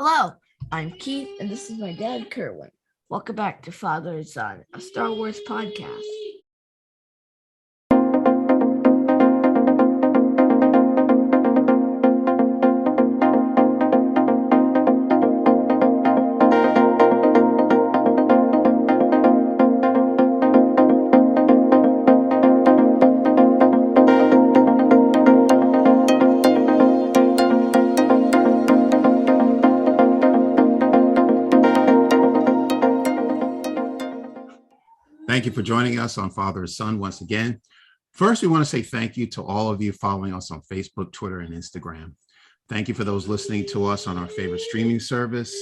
Hello, I'm Keith, and this is my dad, Kerwin. Welcome back to Father and Son, a Star Wars podcast. Thank you for joining us on Father and Son once again. First, we want to say thank you to all of you following us on Facebook, Twitter, and Instagram. Thank you for those listening to us on our favorite streaming service.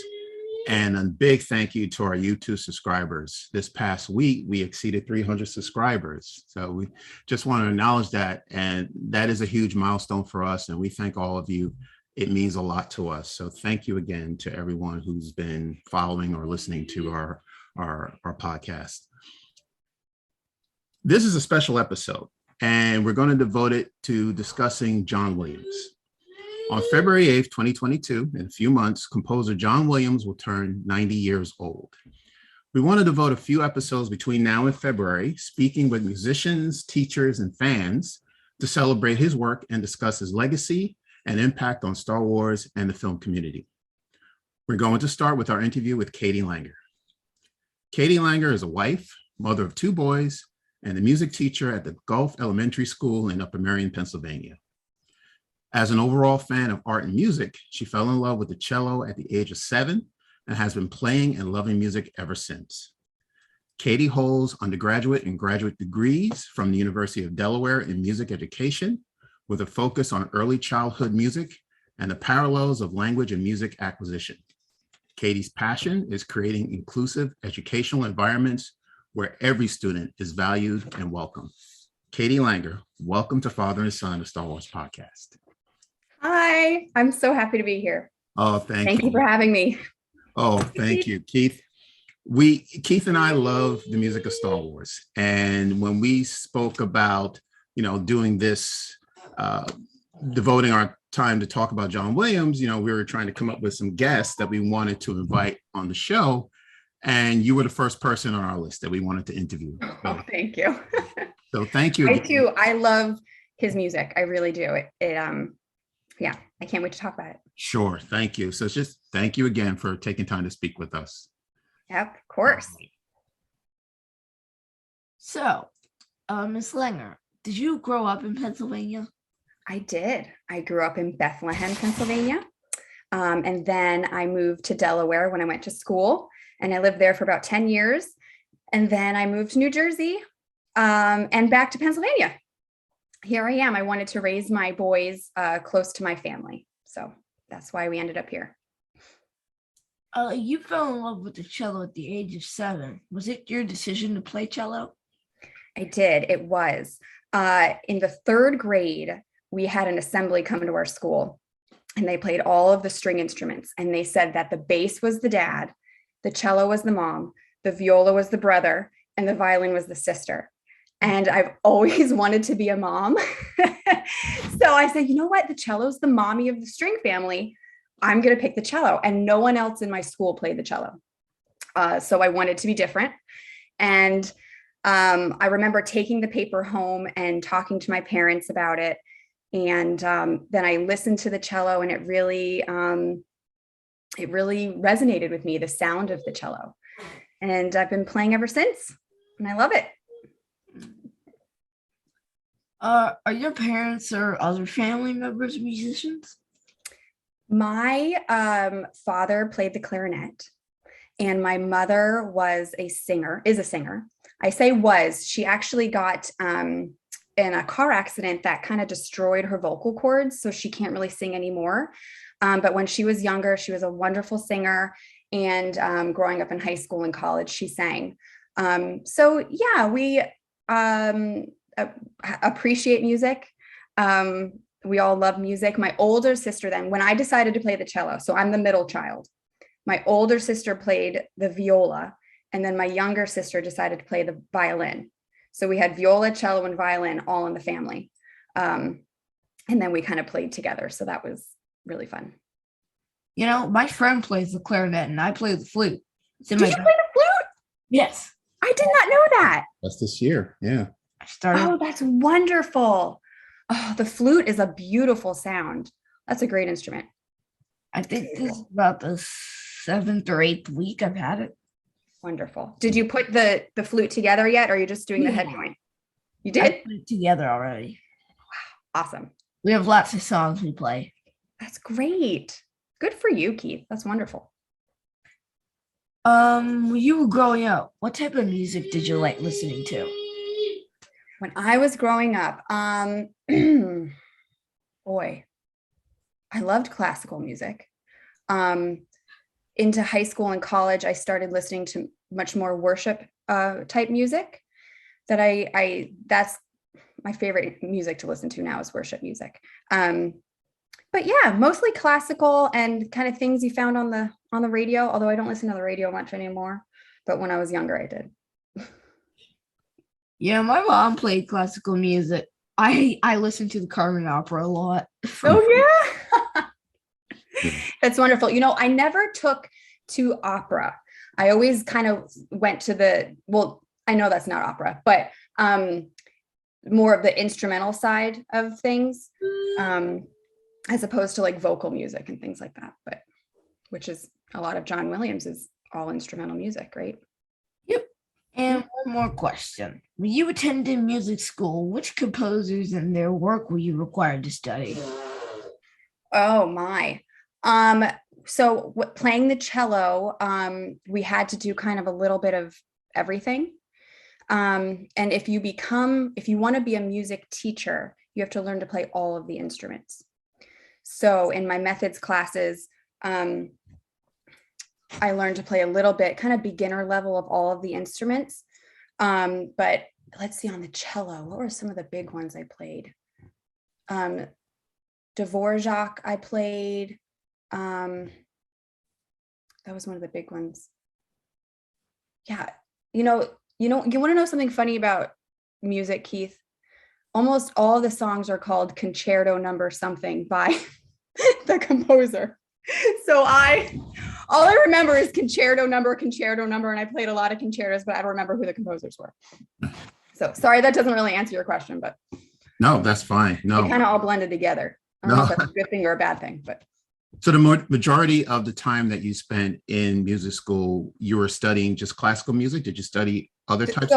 And a big thank you to our YouTube subscribers. This past week, we exceeded 300 subscribers. So we just want to acknowledge that. And that is a huge milestone for us. And we thank all of you. It means a lot to us. So thank you again to everyone who's been following or listening to our podcast. This is a special episode, and we're going to devote it to discussing John Williams. On February 8th, 2022, in a few months, composer John Williams will turn 90 years old. We want to devote a few episodes between now and February, speaking with musicians, teachers, and fans to celebrate his work and discuss his legacy and impact on Star Wars and the film community. We're going to start with our interview with Katie Langer. Katie Langer is a wife, mother of two boys, and a music teacher at the Gulf Elementary School in Upper Merion, Pennsylvania. As an overall fan of art and music, she fell in love with the cello at the age of 7 and has been playing and loving music ever since. Katie holds undergraduate and graduate degrees from the University of Delaware in music education with a focus on early childhood music and the parallels of language and music acquisition. Katie's passion is creating inclusive educational environments where every student is valued and welcome. Katie Langer, welcome to Father and Son, a Star Wars podcast. Hi, I'm so happy to be here. Oh, thank you. Thank you for having me. Oh, thank you, Keith. Keith and I love the music of Star Wars. And when we spoke about, doing this, devoting our time to talk about John Williams, we were trying to come up with some guests that we wanted to invite on the show. And you were the first person on our list that we wanted to interview. Oh, thank you. So thank you. I too. I love his music. I really do. Yeah, I can't wait to talk about it. Sure. Thank you. So just thank you again for taking time to speak with us. Yep, of course. So, Ms. Langer, did you grow up in Pennsylvania? I did. I grew up in Bethlehem, Pennsylvania. And then I moved to Delaware when I went to school. And I lived there for about 10 years. And then I moved to New Jersey and back to Pennsylvania. Here I am. I wanted to raise my boys close to my family. So that's why we ended up here. You fell in love with the cello at the age of 7. Was it your decision to play cello? I did. It was. In the 3rd grade, we had an assembly come to our school. And they played all of the string instruments. And they said that the bass was the dad, the cello was the mom, the viola was the brother, and the violin was the sister. And I've always wanted to be a mom. So I said, you know what? The cello's the mommy of the string family. I'm going to pick the cello. And no one else in my school played the cello. So I wanted to be different. And I remember taking the paper home and talking to my parents about it. And then I listened to the cello, and it really resonated with me, the sound of the cello. And I've been playing ever since, and I love it. Are your parents or other family members musicians? My father played the clarinet, and my mother is a singer. I say was. She actually got in a car accident that kind of destroyed her vocal cords, so she can't really sing anymore. But when she was younger, she was a wonderful singer, and growing up in high school and college, she sang. So yeah, we appreciate music. We all love music. My older sister then, when I decided to play the cello, so I'm the middle child, my older sister played the viola, and then my younger sister decided to play the violin. So we had viola, cello, and violin all in the family. And then we kind of played together. So that was really fun. You know, my friend plays the clarinet and I play the flute. It's in Did my you play the flute? Yes. I did not know that. That's this year. Yeah. I started. Oh, that's wonderful. Oh, the flute is a beautiful sound. That's a great instrument. I think this is about the 7th or 8th week I've had it. Wonderful. Did you put the flute together yet, or are you just doing the head joint? You I did? put it together already. Awesome. We have lots of songs we play. That's great. Good for you, Keith. That's wonderful. When you were growing up, what type of music did you like listening to? When I was growing up, boy, I loved classical music. Into high school and college, I started listening to much more worship type music. That's my favorite music to listen to now is worship music. But yeah, mostly classical and kind of things you found on the radio, although I don't listen to the radio much anymore. But when I was younger, I did. Yeah, my mom played classical music. I listened to the Carmen opera a lot. Oh yeah. That's wonderful. You know, I never took to opera. I always kind of went to I know that's not opera, but more of the instrumental side of things, as opposed to like vocal music and things like that, but which is a lot of John Williams is all instrumental music, right? Yep. And one more question. When you attended music school, which composers and their work were you required to study? Oh my. So playing the cello, we had to do kind of a little bit of everything. And if you want to be a music teacher, you have to learn to play all of the instruments. So in my methods classes, I learned to play a little bit, kind of beginner level of all of the instruments. But let's see, on the cello, what were some of the big ones I played? Dvorak I played. That was one of the big ones. Yeah, you want to know something funny about music, Keith? Almost all the songs are called concerto number something by the composer. So all I remember is concerto number, and I played a lot of concertos, but I don't remember who the composers were. So sorry, that doesn't really answer your question, but no, that's fine. No, it kind of all blended together. I don't know if that's a good thing or a bad thing, but. So the majority of the time that you spent in music school, you were studying just classical music? Did you study other types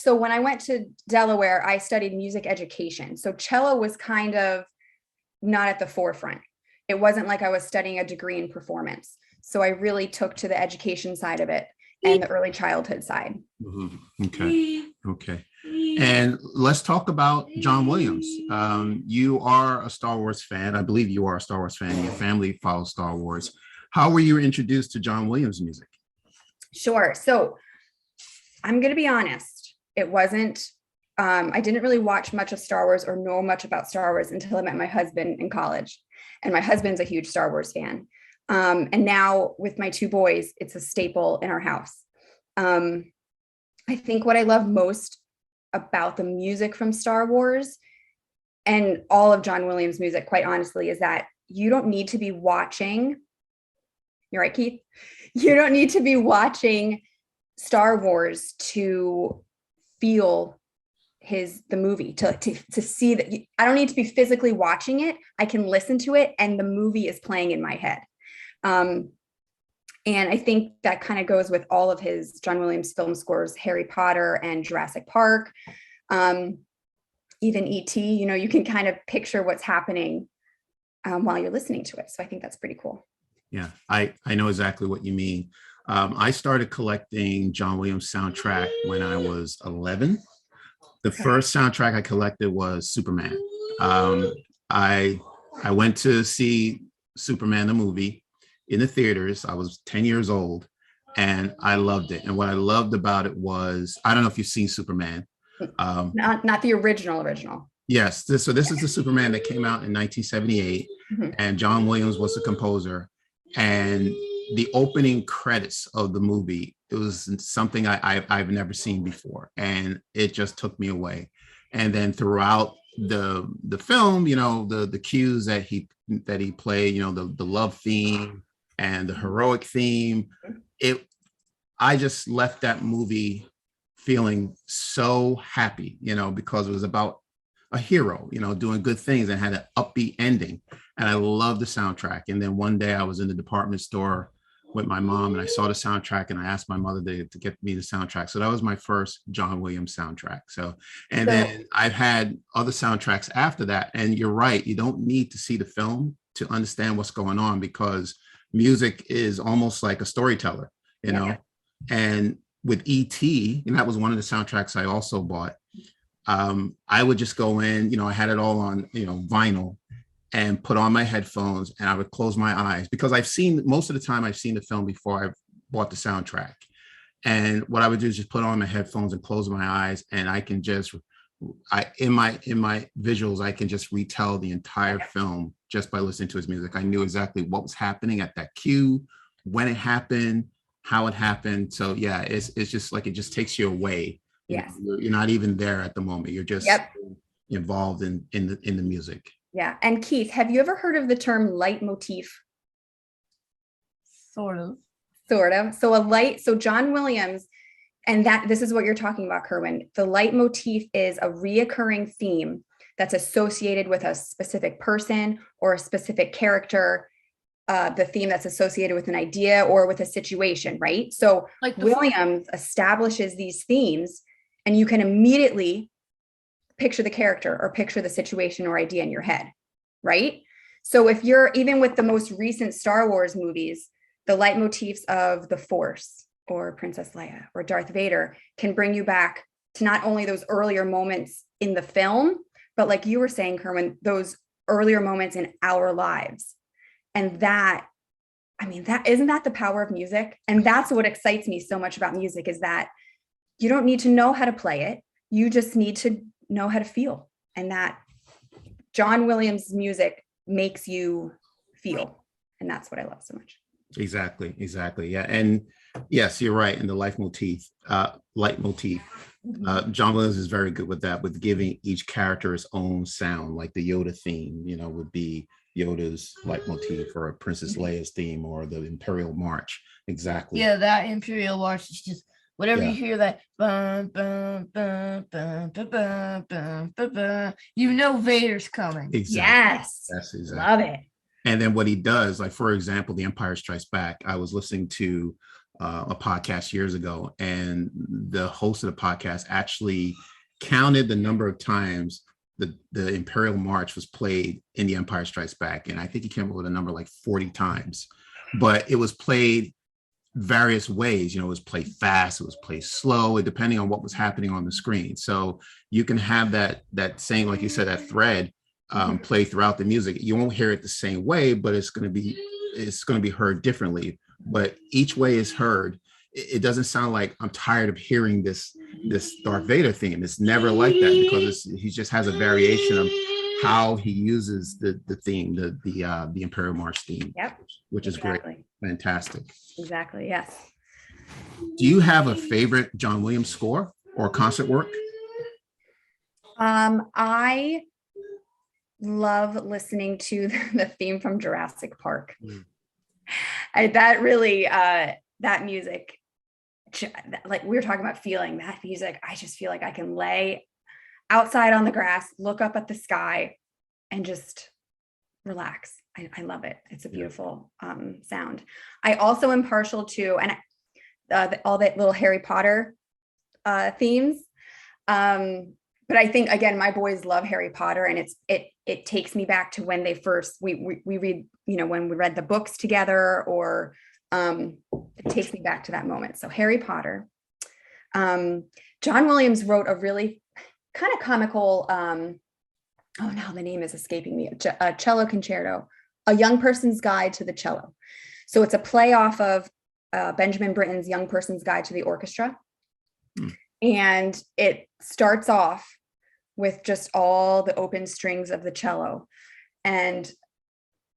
So when I went to Delaware, I studied music education. So cello was kind of not at the forefront. It wasn't like I was studying a degree in performance. So I really took to the education side of it and the early childhood side. Mm-hmm. Okay. And let's talk about John Williams. You are a Star Wars fan. I believe you are a Star Wars fan. Your family follows Star Wars. How were you introduced to John Williams music? Sure. So I'm going to be honest. It wasn't, I didn't really watch much of Star Wars or know much about Star Wars until I met my husband in college. And my husband's a huge Star Wars fan. And now with my two boys, it's a staple in our house. I think what I love most about the music from Star Wars and all of John Williams' music, quite honestly, is that you don't need to be watching. You're right, Keith. You don't need to be watching Star Wars to feel the movie, to see that. I don't need to be physically watching it. I can listen to it and the movie is playing in my head. And I think that kind of goes with all of his John Williams film scores, Harry Potter and Jurassic Park, even E.T., you can kind of picture what's happening while you're listening to it. So I think that's pretty cool. Yeah, I know exactly what you mean. I started collecting John Williams soundtrack when I was 11. The first soundtrack I collected was Superman. I went to see Superman, the movie, in the theaters. I was 10 years old and I loved it. And what I loved about it was, I don't know if you've seen Superman. Not the original. Yes. This is the Superman that came out in 1978 and John Williams was the composer. And the opening credits of the movie, it was something I've never seen before. And it just took me away. And then throughout the film, the cues that he played, the love theme, and the heroic theme. I just left that movie feeling so happy, because it was about a hero, doing good things and had an upbeat ending. And I love the soundtrack. And then one day I was in the department store with my mom and I saw the soundtrack and I asked my mother to get me the soundtrack. So that was my first John Williams soundtrack. Then I've had other soundtracks after that. And you're right, you don't need to see the film to understand what's going on, because music is almost like a storyteller, and with E.T., and that was one of the soundtracks I also bought. I would just go in, I had it all on, vinyl, and put on my headphones, and I would close my eyes, because most of the time I've seen the film before I bought the soundtrack. And what I would do is just put on my headphones and close my eyes, and I can just, in my visuals, I can just retell the entire film just by listening to his music. I knew exactly what was happening at that cue, when it happened, how it happened. So yeah, it's just like, it just takes you away. Yes. You're not even there at the moment. You're just involved in the music. Yeah. And Keith, have you ever heard of the term leitmotif? Sort of. So John Williams, and this is what you're talking about, Kerwin. The leitmotif is a reoccurring theme that's associated with a specific person or a specific character. The theme that's associated with an idea or with a situation, right? So like Williams establishes these themes, and you can immediately picture the character or picture the situation or idea in your head, right? So if you're, even with the most recent Star Wars movies, the leitmotifs of the Force or Princess Leia or Darth Vader can bring you back to not only those earlier moments in the film, but like you were saying, Kerwin, those earlier moments in our lives. And that isn't that the power of music? And that's what excites me so much about music, is that you don't need to know how to play it. You just need to know how to feel. And that John Williams' music makes you feel. And that's what I love so much. Exactly. Yeah. And yes, you're right. And the leitmotif, John Williams is very good with that, with giving each character its own sound, like the Yoda theme, would be Yoda's leitmotif, or a Princess Leia's theme, or the Imperial March. Exactly. Yeah, that Imperial March is just whenever you hear that, bum, bum, bum, bum, bum, bum, bum, bum, bum, Vader's coming. Exactly. Yes. Exactly. Love it. And then what he does, like, for example, The Empire Strikes Back, I was listening to a podcast years ago, and the host of the podcast actually counted the number of times the Imperial March was played in The Empire Strikes Back. And I think he came up with a number like 40 times, but it was played various ways. It was played fast, it was played slow, depending on what was happening on the screen. So you can have that same, like you said, that thread play throughout the music. You won't hear it the same way, but it's going to be heard differently. But each way is heard. It doesn't sound like I'm tired of hearing this Darth Vader theme. It's never like that, because he just has a variation of how he uses the theme, the Imperial March theme. Yep. Which is great. Fantastic. Exactly. Yes. Do you have a favorite John Williams score or concert work? I love listening to the theme from Jurassic Park. That music, like we were talking about feeling that music, I just feel like I can lay outside on the grass, look up at the sky, and just relax. I love it. It's a beautiful sound. I also am partial to, and all that little Harry Potter themes. But I think, again, my boys love Harry Potter, and it takes me back to when we read, when we read the books together, or it takes me back to that moment. So Harry Potter. John Williams wrote a really kind of comical, now the name is escaping me, a cello concerto, A Young Person's Guide to the Cello. So it's a play off of Benjamin Britten's Young Person's Guide to the Orchestra. And it starts off with just all the open strings of the cello. And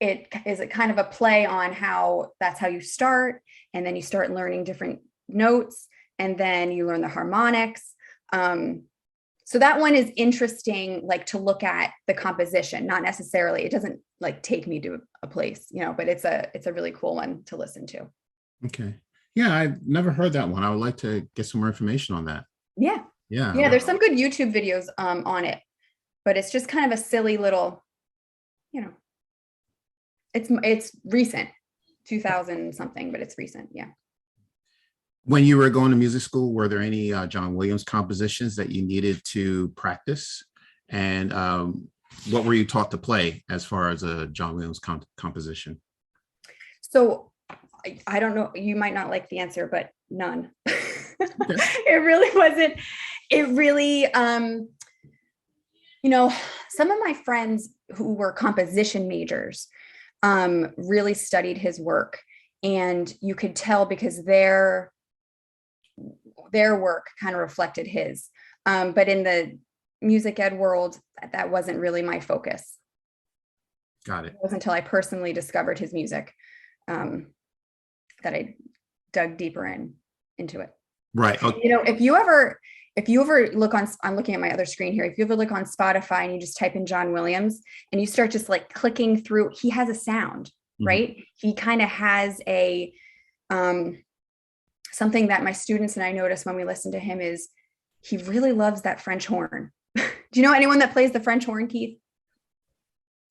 it is a kind of a play on how that's how you start. And then you start learning different notes, and then you learn the harmonics. So that one is interesting, like to look at the composition, not necessarily, it doesn't like take me to a place, you know, but it's a really cool one to listen to. Okay. Yeah, I've never heard that one. I would like to get some more information on that. Yeah. Yeah. Yeah, there's some good YouTube videos on it, but it's just kind of a silly little, you know, it's recent, 2000 something, but it's recent. Yeah. When you were going to music school, were there any John Williams compositions that you needed to practice? And what were you taught to play as far as a John Williams composition? So I don't know, you might not like the answer, but none. It really wasn't, it really, you know, some of my friends who were composition majors really studied his work, and you could tell because their work kind of reflected his, but in the music ed world, that wasn't really my focus. Got it. It wasn't until I personally discovered his music that I dug deeper into it. Right. Okay. You know, if you ever look on, I'm looking at my other screen here. If you ever look on Spotify and you just type in John Williams and you start just like clicking through, he has a sound, right? He kind of has a, something that my students and I notice when we listen to him is he really loves that French horn. Do you know anyone that plays the French horn, Keith?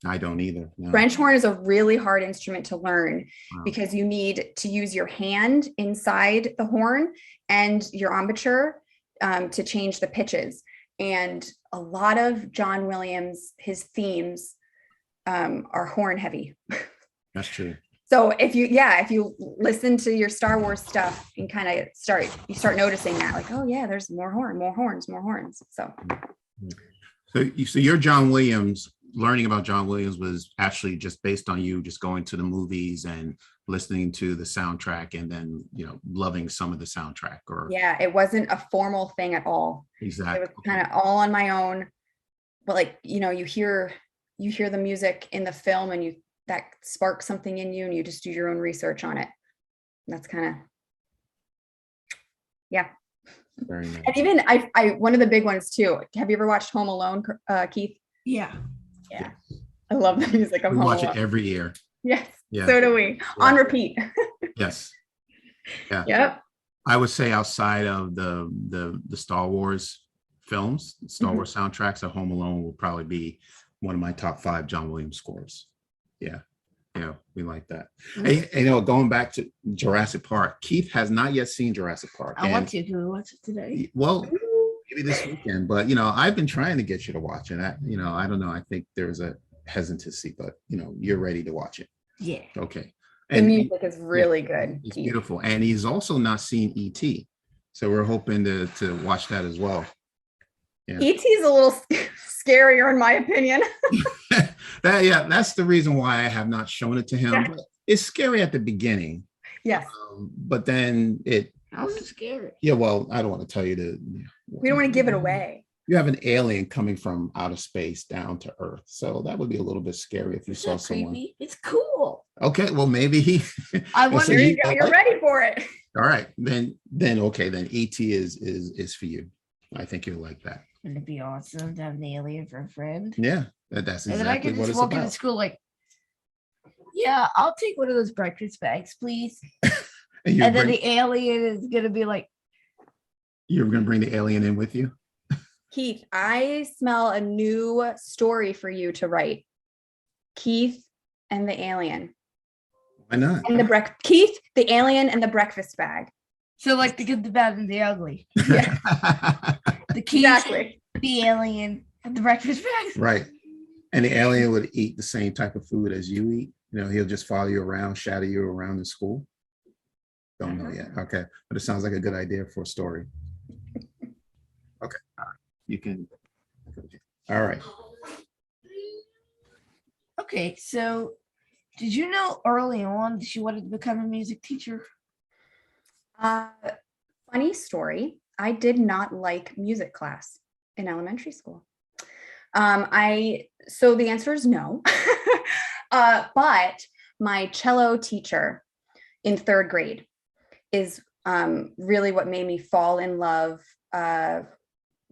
I don't either. No. French horn is a really hard instrument to learn because you need to use your hand inside the horn and your embouchure to change the pitches. And a lot of John Williams, his themes are horn heavy. That's true. So if you listen to your Star Wars stuff and kind of start noticing that, like, oh yeah, there's more horns. So your John Williams, learning about John Williams was actually just based on you just going to the movies and listening to the soundtrack and then, you know, loving some of the soundtrack. Or yeah, it wasn't a formal thing at all. Exactly. It was kind of all on my own. But like, you know, you hear the music in the film and that sparks something in you and you just do your own research on it. And that's kind of, yeah. Very nice. And even I one of the big ones too. Have you ever watched Home Alone, Keith? Yeah. Yeah. I love the music of We Home watch Alone. it every year. Yes. Yeah. So do we. On repeat. Yes. Yeah. Yep. I would say outside of the Star Wars films, Star Wars soundtracks, at Home Alone will probably be one of my top 5 John Williams scores. Yeah. Yeah, we like that. Hey, you know, going back to Jurassic Park, Keith has not yet seen Jurassic Park. I want to. Can we watch it today? Well, maybe this weekend, but you know, I've been trying to get you to watch it. I don't know. I think there's a hesitancy, but you know, you're ready to watch it. Yeah. Okay. The music is really good. It's beautiful. And he's also not seen E.T. So we're hoping to watch that as well. Yeah. E.T. is a little scarier in my opinion. That's the reason why I have not shown it to him. Yeah. It's scary at the beginning. Yes. But then How's it scary? Yeah, well, I don't want to tell you we don't want to give it away. You have an alien coming from outer space down to Earth. So that would be a little bit scary if you saw someone. Creepy. It's cool. Okay, well, maybe I wonder you're ready for it. All right. Then E.T. is for you. I think you'll like that. Wouldn't it be awesome to have an alien for a friend? Yeah, that's exactly and then I can what just it's walk about. into school like, yeah, I'll take one of those breakfast bags, please. and then the alien is gonna be like, you're gonna bring the alien in with you? Keith, I smell a new story for you to write. Keith and the alien. Why not? And Keith, the alien, and the breakfast bag. So like the good, the bad, and the ugly. Yeah. The Keith, exactly. The alien, and the breakfast bags. Right. And the alien would eat the same type of food as you eat. You know, he'll just follow you around, shadow you around in school. Don't know yet. Okay. But it sounds like a good idea for a story. Okay. All right. You can. All right. Okay. So did you know early on that she wanted to become a music teacher? Funny story. I did not like music class in elementary school. So the answer is no. But my cello teacher in 3rd grade is really what made me fall in love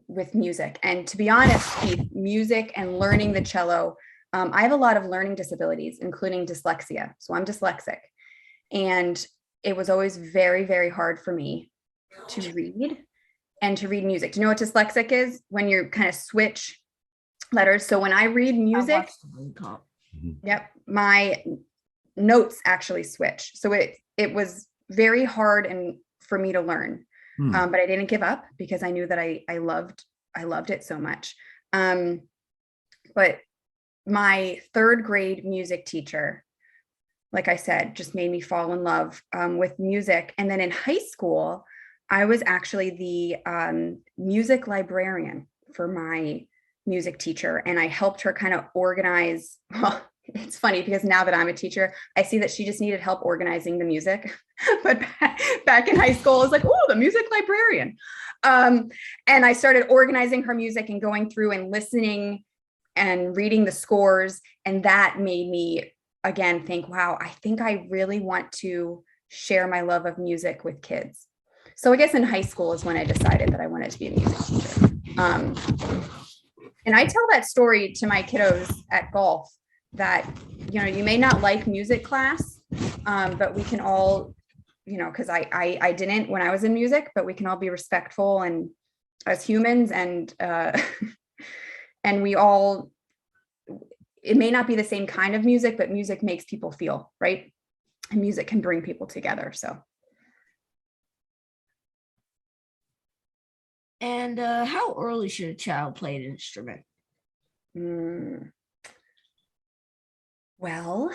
with music. And to be honest, Keith, music and learning the cello, I have a lot of learning disabilities, including dyslexia. So I'm dyslexic. And it was always very, very hard for me to read and to read music. Do you know what dyslexic is? When you kind of switch letters. So when I read music, yep, my notes actually switch. So it was very hard and for me to learn. But I didn't give up because I knew that I loved it so much. But my third grade music teacher, like I said, just made me fall in love with music. And then in high school, I was actually the music librarian for my music teacher. And I helped her kind of organize. Well, it's funny because now that I'm a teacher, I see that she just needed help organizing the music. But back in high school, I was like, oh, the music librarian. And I started organizing her music and going through and listening and reading the scores. And that made me, again, think, wow, I think I really want to share my love of music with kids. So I guess in high school is when I decided that I wanted to be a music teacher. And I tell that story to my kiddos at golf that, you know, you may not like music class, but we can all, you know, because I didn't when I was in music, but we can all be respectful and as humans and and we all, it may not be the same kind of music, but music makes people feel, right? And music can bring people together. So. And how early should a child play an instrument? Well,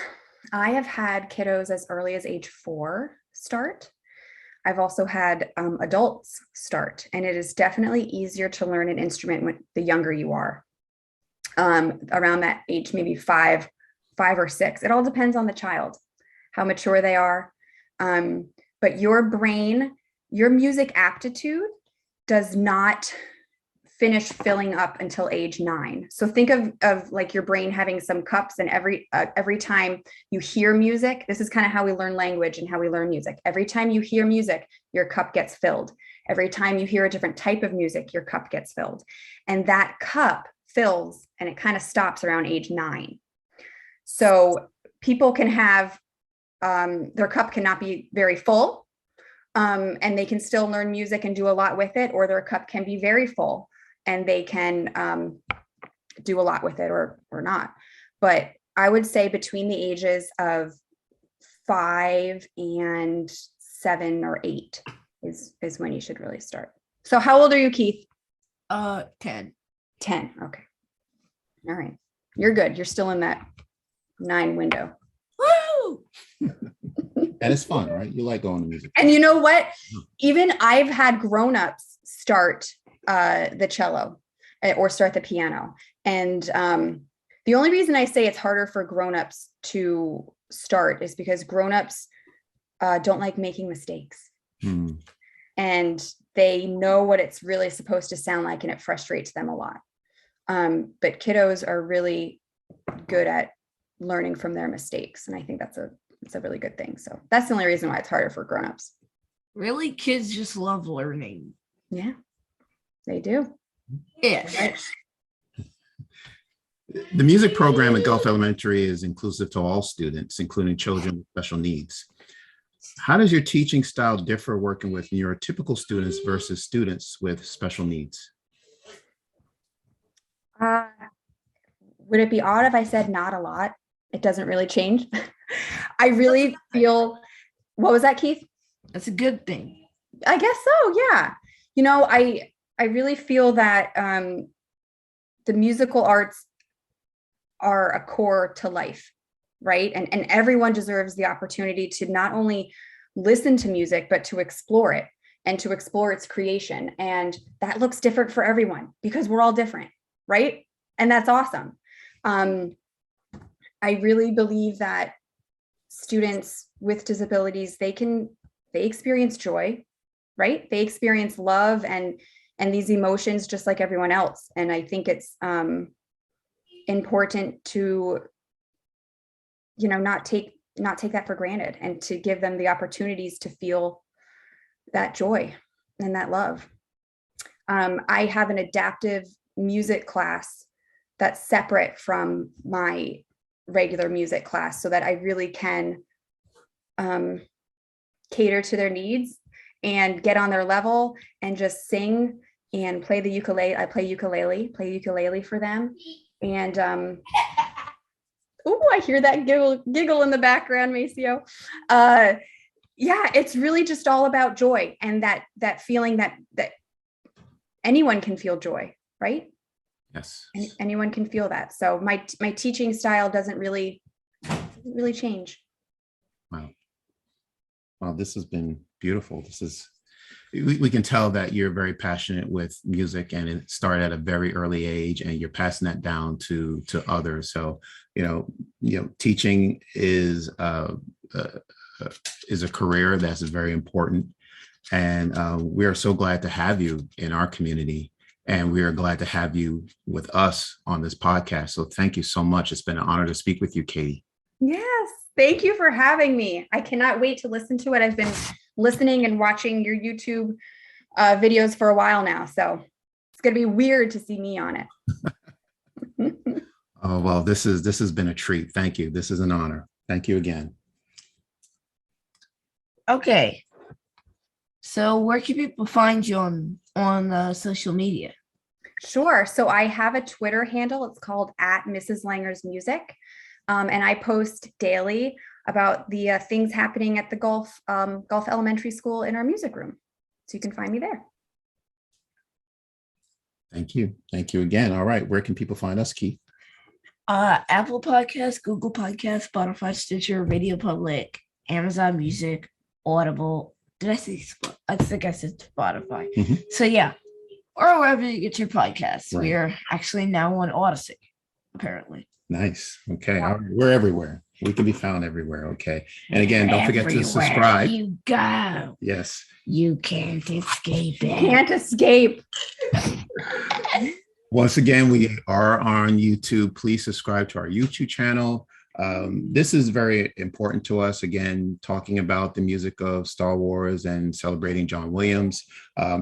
I have had kiddos as early as age 4 start. I've also had adults start, and it is definitely easier to learn an instrument when the younger you are. Around that age, maybe 5 or 6. It all depends on the child, how mature they are. But your brain, your music aptitude does not finish filling up until age 9. So think of like your brain having some cups, and every time you hear music, this is kind of how we learn language and how we learn music. Every time you hear music, your cup gets filled. Every time you hear a different type of music, your cup gets filled. And that cup fills and it kind of stops around age 9. So people can have, their cup cannot be very full, and they can still learn music and do a lot with it, or their cup can be very full and they can do a lot with it or not. But I would say between the ages of 5 and 7 or 8 is when you should really start. So how old are you, Keith? 10. 10. Okay. All right. You're good. You're still in that 9 window. Woo! And it's fun, right? You like going to music. And you know what? Even I've had grown-ups start the cello or start the piano. And the only reason I say it's harder for grown-ups to start is because grown-ups don't like making mistakes. And they know what it's really supposed to sound like, and it frustrates them a lot. But kiddos are really good at learning from their mistakes. And I think that's a really good thing. So that's the only reason why it's harder for grownups. Really? Kids just love learning. Yeah, they do. Yes. Right? The music program at Gulf Elementary is inclusive to all students, including children with special needs. How does your teaching style differ working with neurotypical students versus students with special needs? Would it be odd if I said not a lot? It doesn't really change. I really feel, what was that, Keith? That's a good thing. I guess so, yeah. You know, I really feel that the musical arts are a core to life, right? And everyone deserves the opportunity to not only listen to music, but to explore it and to explore its creation. And that looks different for everyone because we're all different, right? And that's awesome. I really believe that students with disabilities, they experience joy, right? They experience love and these emotions just like everyone else. And I think it's important to, you know, not take that for granted and to give them the opportunities to feel that joy and that love. I have an adaptive music class that's separate from my regular music class so that I really can cater to their needs and get on their level and just sing and play the ukulele. I play ukulele for them. And oh, I hear that giggle in the background, Maceo. Yeah, it's really just all about joy and that feeling that anyone can feel joy, right? Yes. Anyone can feel that. So my teaching style doesn't really change. Wow. Wow, this has been beautiful. We can tell that you're very passionate with music, and it started at a very early age, and you're passing that down to others. So, teaching is a career that's very important, and we are so glad to have you in our community, and we are glad to have you with us on this podcast. So, thank you so much. It's been an honor to speak with you, Katie. Yes, thank you for having me. I cannot wait to listen to it. I've been listening and watching your YouTube videos for a while now, so it's going to be weird to see me on it. Oh, well, this has been a treat. Thank you. This is an honor. Thank you again. Okay. So where can people find you on social media? Sure. So I have a Twitter handle. It's called @Mrs. Langer's Music. And I post daily about the things happening at the Gulf Elementary School in our music room. So you can find me there. Thank you. Thank you again. All right. Where can people find us, Keith? Apple Podcasts, Google Podcasts, Spotify, Stitcher, Radio Public, Amazon Music, Audible. Did I say? I think I said Spotify. Mm-hmm. So yeah, or wherever you get your podcasts. Right. We are actually now on Odyssey, apparently. Nice. Okay. All right. We're everywhere. We can be found everywhere. Okay. And again, don't forget to subscribe. You go. Yes. You can't escape it. Can't escape. Once again, we are on YouTube. Please subscribe to our YouTube channel. This is very important to us. Again, talking about the music of Star Wars and celebrating John Williams.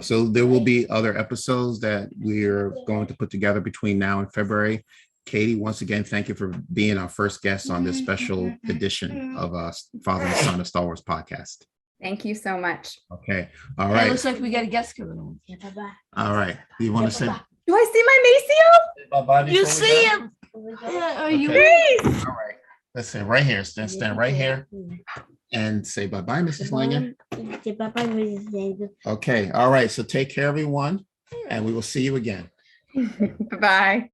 So there will be other episodes that we're going to put together between now and February. Katie, once again, thank you for being our first guest on this special edition of Father and Son of Star Wars podcast. Thank you so much. Okay. All right. It looks like we got a guest coming on. Yeah, bye-bye. All right. Do you want to say Do I see my Maceo? bye-bye? You see him? Yeah, are you? Okay. All right. Listen, right here. Stand right here and say bye-bye, Mrs. Langer. Say bye-bye, Mrs. Langer. Okay. All right. So take care, everyone, and we will see you again. Bye.